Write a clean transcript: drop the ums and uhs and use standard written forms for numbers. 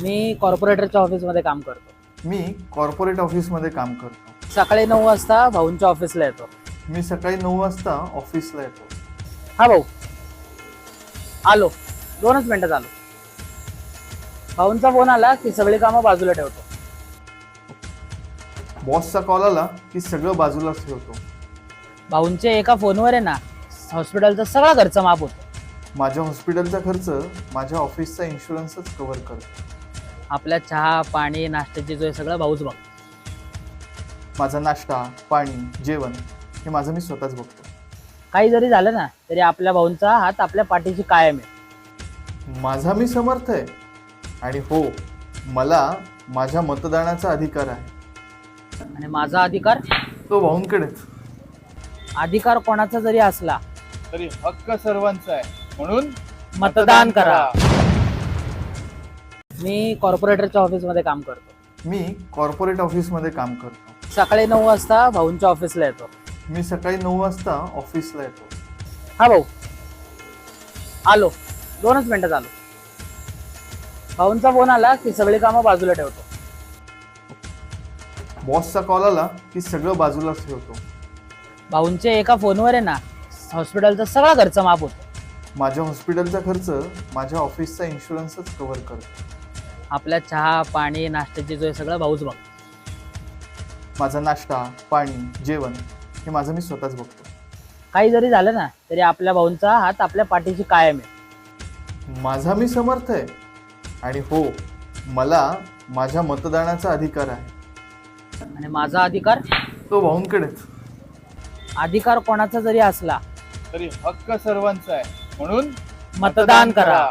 मी कॉर्पोरेटरच्या ऑफिसमध्ये काम करतो. मी कॉर्पोरेट ऑफिसमध्ये काम करतो. सकाळी 9 वाजता भाऊंच्या ऑफिसला येतो. मी सकाळी 9 वाजता ऑफिसला येतो. हा भाऊ, आलो. 2च मिनिटात आलो. भाऊंचा फोन आला की सगळी कामं बाजूला ठेवतो. बॉसचा कॉल आला की सगळं बाजूलाच ठेवतो. भाऊंच्या एका फोनवर आहे ना हॉस्पिटलचा सगळा खर्च माफ होतो. माझ्या हॉस्पिटलचा खर्च माझ्या ऑफिसचा इन्शुरन्सच कव्हर करतो. आपल्या चहा पाणी नाश्त्याची सोय सगळं भाऊच बघ. माझा नाश्ता, पाणी, जेवण हे माझं मी स्वतःच बघतो. काही जरी झालं ना तरी आपल्या भाऊंचा हात आपल्या पाठीशी कायम आहे. माझा मी समर्थ आहे आणि हो, मला माझ्या मतदानाचा अधिकार आहे. आणि माझा अधिकार तो भाऊंकडेच. अधिकार कोणाचा जरी असला तरी हक्क सर्वांचा आहे, म्हणून मतदान करा. मी कॉर्पोरेटरच्या ऑफिसमध्ये काम करतो. मी कॉर्पोरेट ऑफिसमध्ये काम करतो. सकाळी 9 वाजता भाऊंच्या ऑफिसला येतो. मी सकाळी 9 वाजता ऑफिसला येतो. हा भाऊ, आलो. 2च मिनिटात आलो. भाऊंचा फोन आला की सगळी कामं बाजूला ठेवतो. बॉसचा कॉल आला की सगळं बाजूलाच ठेवतो. भाऊंच्या एका फोनवर आहे ना हॉस्पिटलचा सगळा खर्च माफ होतो. माझ्या हॉस्पिटलचा खर्च माझ्या ऑफिसचा इन्शुरन्सच कव्हर करतो. आपल्या चहा पाणी नाश्त्याची सोय सगळं भाऊच बघ. माझा नाश्ता, पाणी, जेवण हे माझं मी स्वतःच बघतो. काही जरी झालं ना तरी आपल्या भाऊंचा हात आपल्या पाठीशी कायम आहे. माझा मी समर्थ आहे आणि हो, मला माझ्या मतदानाचा अधिकार आहे. आणि माझा अधिकार तो भाऊंकडेच. अधिकार कोणाचा जरी असला तरी हक्क सर्वांचा आहे, म्हणून मतदान करा.